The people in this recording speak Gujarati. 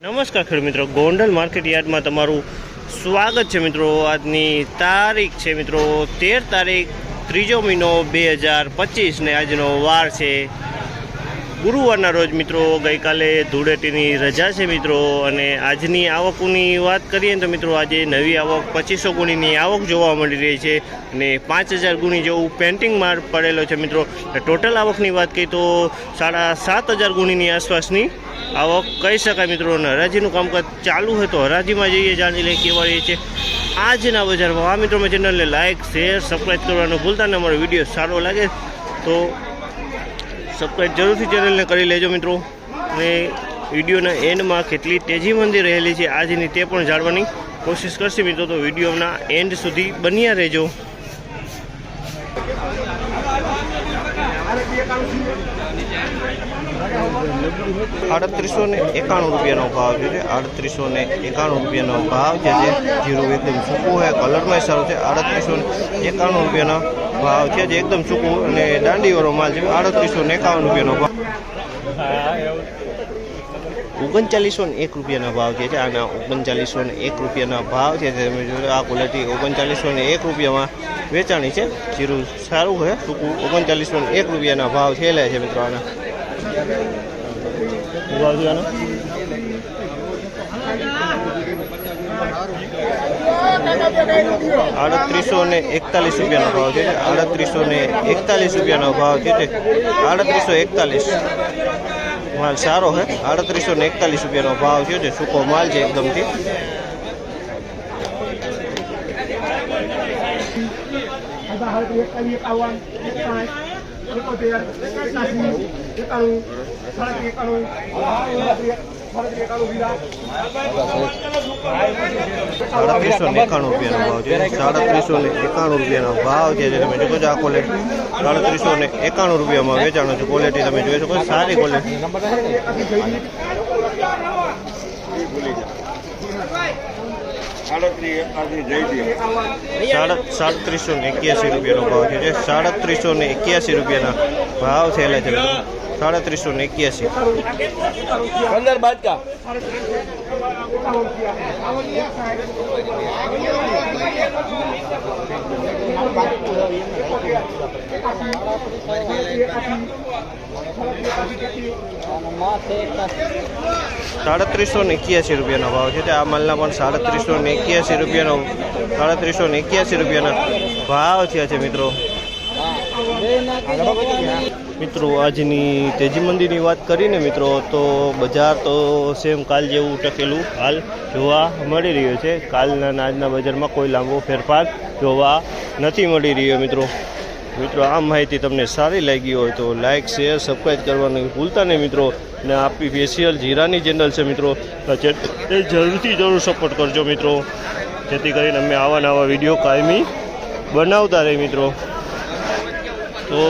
નમસ્કાર ખેડૂત મિત્રો, ગોંડલ માર્કેટ યાર્ડમાં તમારું સ્વાગત છે મિત્રો। આજની તારીખ છે મિત્રો 13 તારીખ 3જો મહિનો 2025 ને આજનો વાર છે ગુરુવારના રોજ મિત્રો। ગઈકાલે ધૂળેટીની રજા છે મિત્રો અને આજની આવકની વાત કરીએ તો મિત્રો આજે નવી આવક 2500 ગુણીની આવક જોવા મળી રહી છે અને 5000 ગુણી જેવું પેન્ટિંગ માર પડેલો છે મિત્રો। ટોટલ આવકની વાત કરીએ તો 7500 ગુણીની આસપાસની આવક કહી શકાય મિત્રો। અને હરાજીનું કામકાજ ચાલુ હોય તો હરાજીમાં જઈએ, જાણી લઈએ કેવા રહે છે આજના બજારમાં। આ મિત્રો મેં ચેનલને લાઇક શેર સબસ્ક્રાઈબ કરવાનું ભૂલતા નહીં। અમારો વિડીયો સારો લાગે તો સબસ્ક્રાઈબ જરૂરથી ચેનલને કરી લેજો મિત્રો। અને વિડીયોના એન્ડમાં કેટલી તેજી મંદી રહેલી છે આજની તે પણ જાણવાની કોશિશ કરશે મિત્રો। તો વિડીયોના એન્ડ સુધી બન્યા રહેજો। 3891 રૂપિયાનો ભાવ છે। 3891 રૂપિયાનો ભાવ છે। જે જીરું એકદમ સૂકું છે, કલરમાં સારું છે। 3891 રૂપિયાનો ભાવ છે જે એકદમ સૂકું અને દાંડીવાળો માલ છે। 3851 રૂપિયાનો ભાવ। 3901 રૂપિયાના ભાવ છે। આના 3901 રૂપિયાના ભાવ છે। તમે જોયો આ ક્વોલિટી 3901 રૂપિયામાં વેચાણી છે। જીરું સારું છે, સૂકું 3901 રૂપિયાના ભાવ થયેલા છે મિત્રો। આના ભાવ છે આનો 3841 રૂપિયાનો ભાવ છે। 3841 રૂપિયાનો ભાવ છે। 3841 માલ સારો છે। 3841 રૂપિયાનો ભાવ છે જે સૂકો માલ છે એકદમથી। ₹3891 રૂપિયાનો ભાવ છે। 3891 રૂપિયાનો ભાવ છે જે તમે જોજો। આ ક્વોલિટી 3891 રૂપિયામાં વેચાણો છે। ક્વોલિટી તમે જોઈ શકો, સારી ક્વોલિટી। 3781 રૂપિયાનો ભાવ છે। 3781 રૂપિયાના ભાવ થયેલા છે। 3781 અંદર બાટકા 3781 રૂપિયાનો ભાવ છે। આ માલના પણ 3781 રૂપિયાનો 3781 રૂપિયાના ભાવ થયા છે મિત્રો। મિત્રો આજની તેજી મંદીની વાત કરીને મિત્રો તો બજાર તો સેમ કાલ જેવું ટકેલું હાલ જોવા મળી રહ્યું છે। કાલના આજના બજારમાં કોઈ લાંબો ફેરફાર જોવા નથી મળી રહ્યો મિત્રો। આ માહિતી તમને સારી લાગી હોય તો લાઇક શેર સબસ્ક્રાઈબ કરવાનું ભૂલતા નહીં મિત્રો। અને આપણી સ્પેશિયલ જીરાની ચેનલ છે મિત્રો, એ જરૂર સપોર્ટ કરજો મિત્રો, જેથી કરીને અમે આવા નવા વિડીયો કાયમી બનાવતા રહે મિત્રો। તો